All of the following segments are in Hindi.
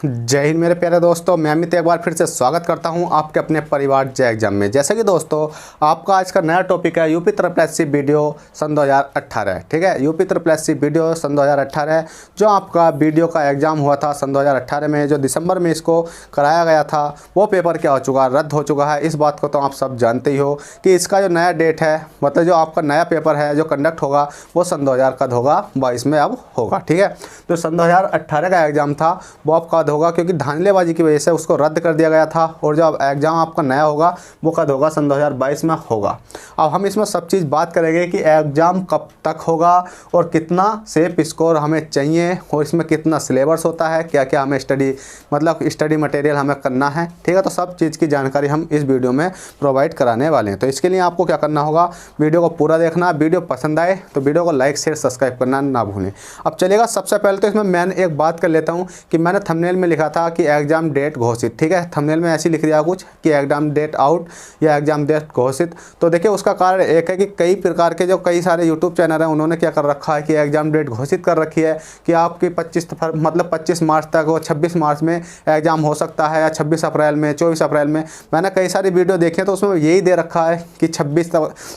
जय हिंद मेरे प्यारे दोस्तों, मैं अमित एक बार फिर से स्वागत करता हूं आपके अपने परिवार जय एग्जाम में। जैसे कि दोस्तों आपका आज का नया टॉपिक है यूपी ट्रिपल एससी वीडियो सन 2018। ठीक है, यूपी ट्रिपल एससी वीडियो सन 2018 जो आपका वीडियो का एग्ज़ाम हुआ था सन 2018 में, जो दिसंबर में इसको कराया गया था, वो पेपर क्या हो चुका, रद्द हो चुका है। इस बात को तो आप सब जानते ही हो कि इसका जो नया डेट है, मतलब जो आपका नया पेपर है जो कंडक्ट होगा वो सन 2022 में अब होगा। ठीक है, तो सन 2018 का एग्ज़ाम था वो अब कद होगा, क्योंकि धांधलेबाजी की वजह से उसको रद्द कर दिया गया था। और जो एग्ज़ाम आपका नया होगा वो कद होगा सन 2022 में होगा। अब हम इसमें सब चीज़ बात करेंगे कि एग्ज़ाम कब तक होगा और कितना सेफ स्कोर हमें चाहिए और इसमें कितना सिलेबस होता है, क्या क्या हमें स्टडी मटेरियल हमें करना है। ठीक है, तो सब चीज़ की जानकारी हम इस वीडियो में प्रोवाइड कराने वाले हैं। तो इसके लिए आपको क्या करना होगा, वीडियो को पूरा देखना। वीडियो पसंद आए तो वीडियो को लाइक शेयर सब्सक्राइब करना ना भूलें। अब चलेगा, सबसे पहले तो इसमें मैं एक बात कर लेता हूँ कि मैंने थंबनेल में लिखा था कि एग्ज़ाम डेट घोषित। ठीक है, थंबनेल में ऐसे लिख दिया कुछ कि एग्ज़ाम डेट आउट या एग्ज़ाम डेट घोषित। तो देखिए उसका कारण एक है कि कई प्रकार के जो कई सारे यूट्यूब चैनल हैं उन्होंने क्या कर रखा है कि एग्ज़ाम डेट घोषित कर रखी है कि आपकी 25 मार्च तक और 26 मार्च में एग्ज़ाम हो सकता है, या 26 अप्रैल में, 24 अप्रैल में। मैंने कई सारी वीडियो देखी है तो उसमें यही दे रखा है कि 26,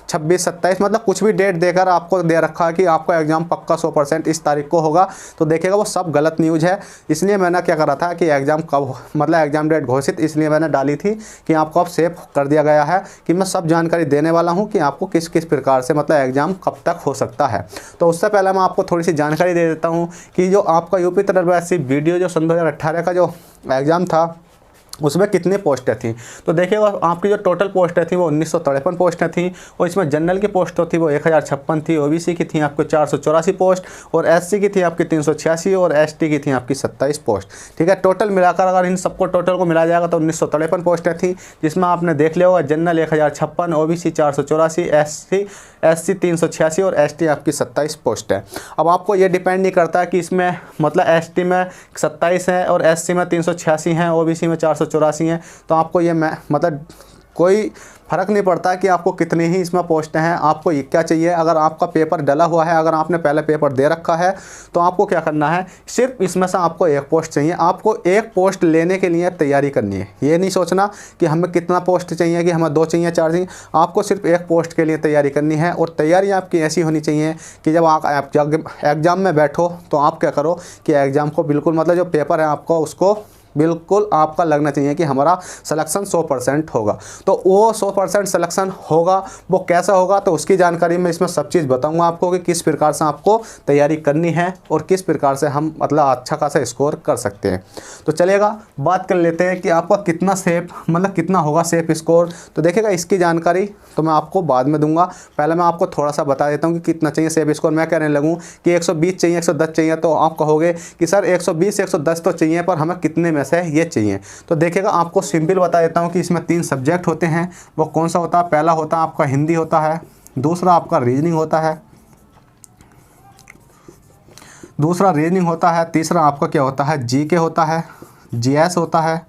27 मतलब कुछ भी डेट देकर आपको दे रखा है कि आपका एग्ज़ाम पक्का 100% इस तारीख को होगा। तो देखिएगा वो सब गलत न्यूज़ है। इसलिए मैंने क्या करा था कि एग्ज़ाम कब, मतलब एग्ज़ाम डेट घोषित इसलिए मैंने डाली थी कि आपको अब सेव कर दिया गया है कि मैं सब जानकारी देने वाला हूं कि आपको किस किस प्रकार से मतलब एग्ज़ाम कब तक हो सकता है। तो उससे पहले मैं आपको थोड़ी सी जानकारी दे देता हूं कि जो आपका यूपी ट्रिपल एससी वीडियो जो सन 2018 का जो एग्ज़ाम था उसमें कितनी पोस्टें थी। तो देखिए आपकी जो टोटल पोस्टें थी वो 1953 पोस्टें थी, और इसमें जनरल की पोस्ट थी वो 1056 थी, ओबीसी की थी आपको 484 पोस्ट, और एससी की थी आपकी 386, और एसटी की थी आपकी 27 पोस्ट। ठीक है, टोटल मिलाकर अगर इन सबको टोटल को मिलाया जाएगा तो 1953 पोस्टें थी, जिसमें आपने देख लिया होगा जनरल 1056, ओबीसी 484, एससी 386 और एसटी आपकी 27 पोस्ट है। अब आपको ये डिपेंड नहीं करता कि इसमें मतलब एसटी में 27 है और एससी में 386 हैं, ओबीसी में 484 हैं। तो आपको ये मतलब कोई फ़र्क नहीं पड़ता कि आपको कितनी ही इसमें पोस्टें हैं। आपको ये क्या चाहिए, अगर आपका पेपर डला हुआ है, अगर आपने पहले पेपर दे रखा है तो आपको क्या करना है, सिर्फ इसमें से आपको एक पोस्ट चाहिए। आपको एक पोस्ट लेने के लिए तैयारी करनी है। ये नहीं सोचना कि हमें कितना पोस्ट चाहिए, कि हमें 2 चाहिए 4 चाहिए। आपको सिर्फ एक पोस्ट के लिए तैयारी करनी है, और तैयारी आपकी ऐसी होनी चाहिए कि जब आप एग्ज़ाम में बैठो तो आप क्या करो कि एग्ज़ाम को बिल्कुल मतलब जो पेपर है आपको उसको बिल्कुल आपका लगना चाहिए कि हमारा सिलेक्शन 100% होगा। तो वो 100% सिलेक्शन होगा, वो कैसा होगा तो उसकी जानकारी मैं इसमें सब चीज़ बताऊंगा आपको कि किस प्रकार से आपको तैयारी करनी है और किस प्रकार से हम मतलब अच्छा खासा स्कोर कर सकते हैं। तो चलिएगा बात कर लेते हैं कि आपका कितना सेफ मतलब कितना होगा सेफ स्कोर। तो देखिएगा इसकी जानकारी तो मैं आपको बाद में दूंगा, पहले मैं आपको थोड़ा सा बता देता हूँ कि कितना चाहिए सेफ स्कोर। मैं कहने लगूँ कि 120 चाहिए, 110 चाहिए, तो आप कहोगे कि सर 120 110 तो चाहिए पर हमें कितने में से ये चाहिए। तो देखिएगा आपको सिंपल बता देता हूँ कि इसमें 3 सब्जेक्ट होते हैं। वो कौन सा होता है, पहला होता है आपका हिंदी होता है, दूसरा आपका रीजनिंग होता है, तीसरा आपका क्या होता है, जीके होता है, जीएस होता है,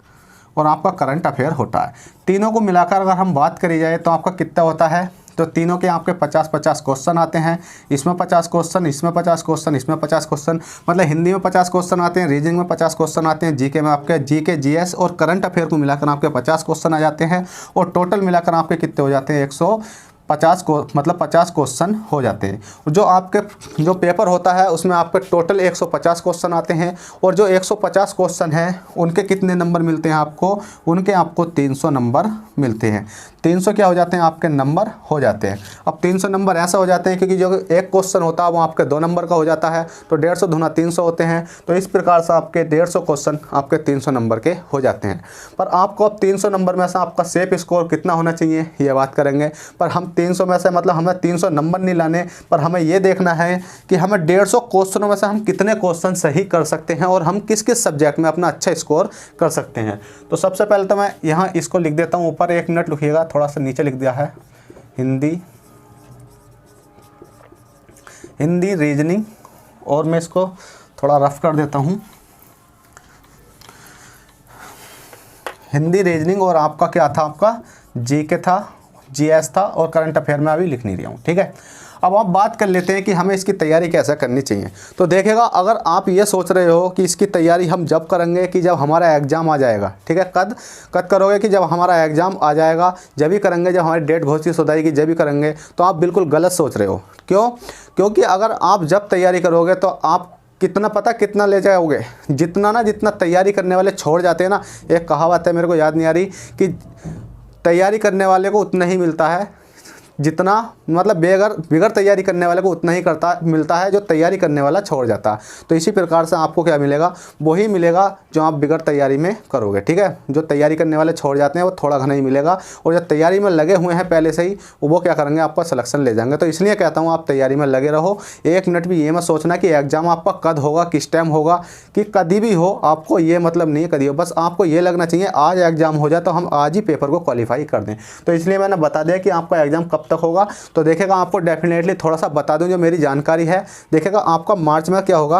और आपका करंट अफेयर होता है। तीनों को मिलाकर अगर हम बात करी जाए तो आपका कितना होता है, तो तीनों के आपके 50-50 क्वेश्चन आते हैं। इसमें 50 क्वेश्चन, इसमें 50 क्वेश्चन, इसमें 50 क्वेश्चन, मतलब हिंदी में 50 क्वेश्चन आते हैं, रीजनिंग में 50 क्वेश्चन आते हैं, जीके में आपके जीके जीएस और करंट अफेयर को मिलाकर आपके 50 क्वेश्चन आ जाते हैं, और टोटल मिलाकर आपके कितने हो जाते हैं 150 को मतलब 50 क्वेश्चन हो जाते हैं। जो आपके जो पेपर होता है उसमें आपके टोटल 150 क्वेश्चन आते हैं, और जो 150 क्वेश्चन हैं उनके कितने नंबर मिलते हैं आपको, उनके आपको 300 नंबर मिलते हैं। 300 क्या हो जाते हैं, आपके नंबर हो जाते हैं। अब 300 नंबर ऐसा हो जाते हैं क्योंकि जो एक क्वेश्चन होता है वो आपके 2 नंबर का हो जाता है, तो 150 दूना 300 होते हैं। तो इस प्रकार से आपके 150 क्वेश्चन आपके 300 नंबर के हो जाते हैं। पर आपको अब 300 नंबर में से आपका सेफ स्कोर कितना होना चाहिए ये बात करेंगे। पर हम 300 में से मतलब हमें 300 नंबर नहीं लाने, पर हमें ये देखना है कि हमें 150 क्वेश्चनों में से हम कितने क्वेश्चन सही कर सकते हैं और हम किस किस सब्जेक्ट में अपना अच्छा स्कोर कर सकते हैं। तो सबसे पहले तो मैं यहाँ इसको लिख देता हूँ, ऊपर 1 मिनट लिखिएगा, थोड़ा सा नीचे लिख दिया है हिंदी रीजनिंग, और मैं इसको थोड़ा रफ कर देता हूँ। हिंदी रीजनिंग और आपका क्या था, आपका जीके था, जीएस था, और करंट अफेयर में अभी लिख नहीं रहा हूँ। ठीक है, अब आप बात कर लेते हैं कि हमें इसकी तैयारी कैसे करनी चाहिए। तो देखिएगा, अगर आप ये सोच रहे हो कि इसकी तैयारी हम जब करेंगे कि जब हमारा एग्ज़ाम आ जाएगा, ठीक है, कद करोगे कि जब हमारा एग्ज़ाम आ जाएगा जब भी करेंगे, जब हमारी डेट घोषित हो जाएगी जब भी करेंगे, तो आप बिल्कुल गलत सोच रहे हो। क्यों? क्योंकि अगर आप जब तैयारी करोगे तो आप कितना ले जाओगे, जितना तैयारी करने वाले छोड़ जाते हैं ना, एक कहावत है मेरे को याद नहीं आ रही कि तैयारी करने वाले को उतना ही मिलता है जितना, मतलब बगैर तैयारी करने वाले को उतना ही मिलता है जो तैयारी करने वाला छोड़ जाता है। तो इसी प्रकार से आपको क्या मिलेगा, वही मिलेगा जो आप बगैर तैयारी में करोगे, ठीक है। जो तैयारी करने वाले छोड़ जाते हैं वो थोड़ा घना ही मिलेगा, और जो तैयारी में लगे हुए हैं पहले से ही, वो क्या करेंगे, आपका सिलेक्शन ले जाएंगे। तो इसलिए कहता हूँ आप तैयारी में लगे रहो। 1 मिनट भी ये मत सोचना कि एग्ज़ाम आपका कद होगा, किस टाइम होगा, कि कभी भी हो, आपको ये मतलब नहीं है कभी हो। बस आपको ये लगना चाहिए आज एग्ज़ाम हो जाए तो हम आज ही पेपर को क्वालिफाई कर दें। तो इसलिए मैंने बता दिया कि आपका एग्ज़ाम कब तक होगा। तो देखिएगा, आपको डेफिनेटली थोड़ा सा बता दूं जो मेरी जानकारी है। देखिएगा, आपका मार्च में क्या होगा,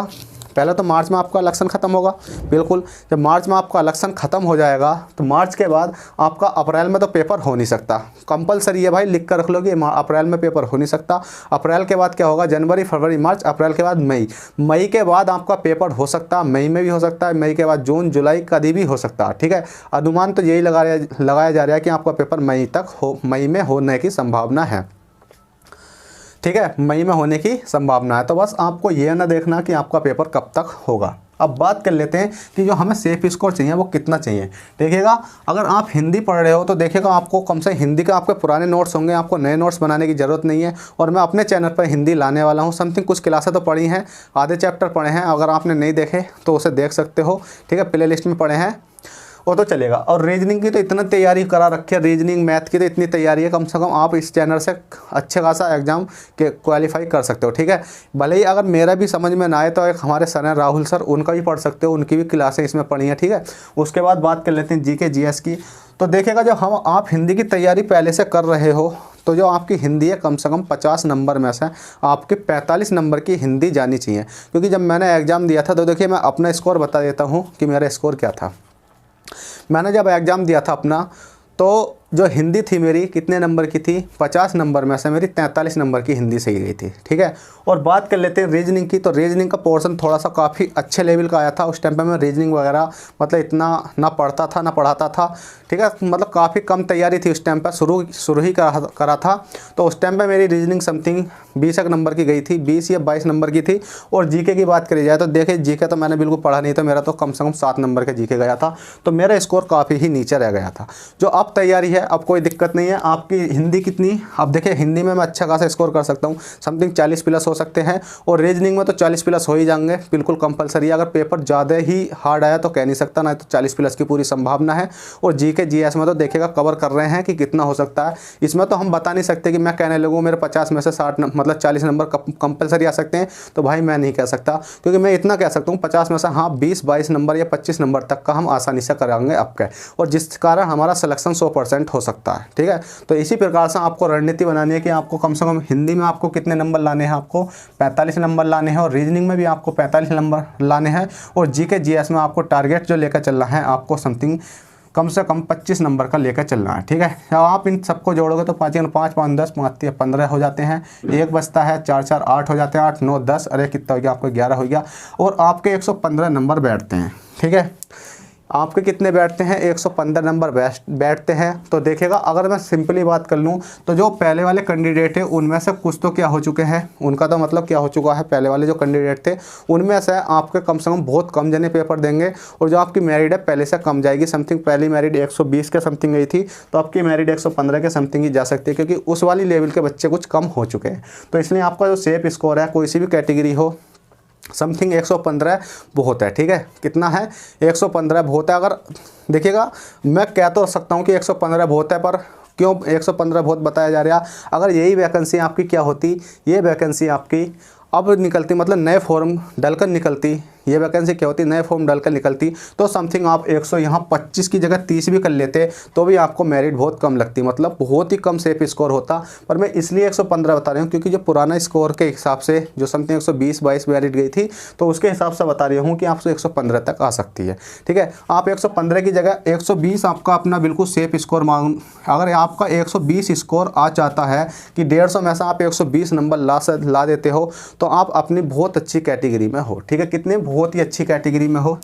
पहले तो मार्च में आपका इलेक्शन ख़त्म होगा। बिल्कुल, जब मार्च में आपका इलेक्शन ख़त्म हो जाएगा तो मार्च के बाद आपका अप्रैल में तो पेपर हो नहीं सकता। कंपलसरी है भाई, लिख कर रख लो कि अप्रैल में पेपर हो नहीं सकता। अप्रैल के बाद क्या होगा, जनवरी, फरवरी, मार्च, अप्रैल के बाद मई। मई के बाद आपका पेपर हो सकता है, मई में भी हो सकता है, मई के बाद जून, जुलाई, कभी भी हो सकता है, ठीक है। अनुमान तो यही लगाया जा रहा है कि आपका पेपर मई में होने की संभावना है, ठीक है, मई में होने की संभावना है। तो बस आपको ये ना देखना कि आपका पेपर कब तक होगा। अब बात कर लेते हैं कि जो हमें सेफ स्कोर चाहिए वो कितना चाहिए। देखिएगा, अगर आप हिंदी पढ़ रहे हो तो देखिएगा, आपको कम से हिंदी के आपके पुराने नोट्स होंगे, आपको नए नोट्स बनाने की ज़रूरत नहीं है। और मैं अपने चैनल पर हिंदी लाने वाला हूँ। समथिंग कुछ क्लासें तो पढ़ी हैं, आधे चैप्टर पढ़े हैं, अगर आपने नहीं देखे तो उसे देख सकते हो, ठीक है, प्ले लिस्ट में पढ़े हैं, वो तो चलेगा। और रीजनिंग की तो इतना तैयारी करा रखी है, रीजनिंग मैथ की तो इतनी तैयारी है, कम से कम आप इस चैनल से अच्छे खासा एग्जाम के क्वालिफाई कर सकते हो, ठीक है। भले ही अगर मेरा भी समझ में ना आए तो एक हमारे सर हैं राहुल सर, उनका भी पढ़ सकते हो, उनकी भी क्लासें इसमें पढ़ी हैं, ठीक है। उसके बाद बात कर लेते हैं जीके जीएस की। तो देखिएगा, जब आप हिंदी की तैयारी पहले से कर रहे हो तो जो आपकी हिंदी है कम से कम 50 नंबर में से आपके 45 नंबर की हिंदी जानी चाहिए। क्योंकि जब मैंने एग्ज़ाम दिया था तो देखिए, मैं अपना स्कोर बता देता हूँ कि मेरा स्कोर क्या था। मैंने जब एग्ज़ाम दिया था अपना, तो जो हिंदी थी मेरी कितने नंबर की थी, 50 नंबर में से मेरी 43 नंबर की हिंदी सही गई थी, ठीक है। और बात कर लेते हैं रीजनिंग की। तो रीजनिंग का पोर्शन थोड़ा सा काफ़ी अच्छे लेवल का आया था। उस टाइम पे मैं रीजनिंग वगैरह मतलब इतना ना पढ़ता था ना पढ़ाता था, ठीक है, मतलब काफ़ी कम तैयारी थी उस टाइम पर, शुरू ही करा था। तो उस टाइम पर मेरी रीजनिंग समथिंग 20 नंबर की गई थी, 20 या 22 नंबर की थी। और जीके की बात करी जाए तो देखिए, जीके तो मैंने बिल्कुल पढ़ा नहीं था, मेरा तो कम से कम 7 नंबर का जीके गया था। तो मेरा स्कोर काफ़ी ही नीचे रह गया था। जो अब तैयारी है, अब कोई दिक्कत नहीं है। आपकी हिंदी कितनी, अब देखिए, हिंदी में मैं अच्छा खासा स्कोर कर सकता हूँ, समथिंग 40 प्लस हो सकते हैं। और रीजनिंग में तो 40 प्लस हो ही जाएंगे, बिल्कुल कंपलसरी है। अगर पेपर ज़्यादा ही हार्ड आया तो कह नहीं सकता, ना तो 40 प्लस की पूरी संभावना है। और जीके जीएस में तो देखिएगा कवर कर रहे हैं कि कितना हो सकता है। इसमें तो हम बता नहीं सकते कि मैं कहने लगूँ मेरे 50 में से 60 मतलब 40 नंबर कंपलसरी आ सकते हैं, तो भाई मैं नहीं कह सकता। क्योंकि मैं इतना कह सकता हूँ 50 में से हाँ 20-22 नंबर या 25 नंबर तक का हम आसानी से कराएंगे आपके, और जिस कारण हमारा सिलेक्शन 100% हो सकता है, ठीक है। तो इसी प्रकार से आपको रणनीति बनानी है कि आपको कम से कम हिंदी में आपको कितने नंबर लाने हैं, आपको 45 नंबर लाने हैं, और रीजनिंग में भी आपको 45 नंबर लाने हैं, और जीके जीएस में आपको टारगेट जो लेकर चलना है, आपको समथिंग कम से कम 25 नंबर का लेकर चलना है, ठीक है। अब आप इन सबको जोड़ोगे तो 5 5 5 10 5 15 हो जाते हैं, एक बचता है, 4 4 8 हो जाते हैं, 8 9 10, अरे कितना हो गया आपको 11 हो गया। और आपके 115 नंबर बैठते हैं, ठीक है। आपके कितने बैठते हैं, 115 नंबर बैठते हैं। तो देखिएगा, अगर मैं सिंपली बात कर लूँ तो जो पहले वाले कैंडिडेट हैं उनमें से कुछ तो क्या हो चुके हैं, उनका तो मतलब क्या हो चुका है, पहले वाले जो कैंडिडेट थे उनमें से आपके कम से कम बहुत कम जने पेपर देंगे। और जो आपकी मेरिट है पहले से कम जाएगी, समथिंग पहली मेरिट 120 के समथिंग गई थी, तो आपकी मेरिट 115 के समथिंग ही जा सकती है, क्योंकि उस वाली लेवल के बच्चे कुछ कम हो चुके हैं। तो इसलिए आपका जो सेफ स्कोर है, कोई सी भी कैटेगरी हो, समथिंग 115 बहुत है, ठीक है। कितना है, 115 बहुत है। अगर देखिएगा, मैं कह तो सकता हूँ कि 115 बहुत है, पर क्यों 115 बहुत बताया जा रहा है। अगर यही वैकेंसी आपकी क्या होती, ये वैकेंसी आपकी अब निकलती, मतलब नए फॉर्म डलकर निकलती, ये वैकेंसी क्या होती, नए फॉर्म डालकर निकलती तो समथिंग आप 100 यहाँ 25 की जगह 30 भी कर लेते तो भी आपको मेरिट बहुत कम लगती, मतलब बहुत ही कम सेफ स्कोर होता। पर मैं इसलिए 115 बता रही हूँ क्योंकि जो पुराना स्कोर के हिसाब से जो समथिंग 120-22 मेरिट गई थी तो उसके हिसाब से बता रही हूँ कि आपसे 115 तक आ सकती है। ठीक है, आप 115 की जगह 120 आपका अपना बिल्कुल सेफ स्कोर मांग, अगर आपका 120 स्कोर आ जाता है कि 150 में से आप 120 नंबर ला देते हो तो आप अपनी बहुत अच्छी कैटेगरी में हो। ठीक है, कितने बहुत ही अच्छी कैटेगरी में हो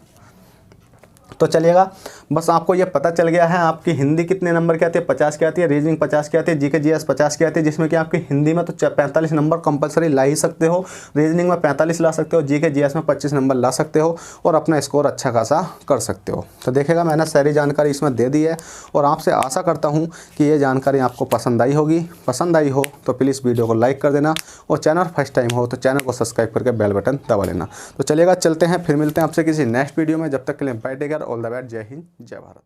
तो चलेगा। बस आपको ये पता चल गया है आपकी हिंदी कितने नंबर की आती है, 50 की आती है, रीजनिंग 50 की आती है, जीके जीएस 50 की आती है, जिसमें कि आपकी हिंदी में तो 45 नंबर कंपलसरी ला ही सकते हो, रीजनिंग में 45 ला सकते हो, जीके जीएस में 25 नंबर ला सकते हो और अपना स्कोर अच्छा खासा कर सकते हो। तो देखेगा मैंने सारी जानकारी इसमें दे दी है और आपसे आशा करता हूँ कि ये जानकारी आपको पसंद आई होगी। पसंद आई हो तो प्लीज़ वीडियो को लाइक कर देना और चैनल फर्स्ट टाइम हो तो चैनल को सब्सक्राइब करके बेल बटन दबा लेना। तो चलेगा, चलते हैं, फिर मिलते हैं आपसे किसी नेक्स्ट वीडियो में। जब तक के लिए bye take care, all the best, जय हिंद, जय भारत।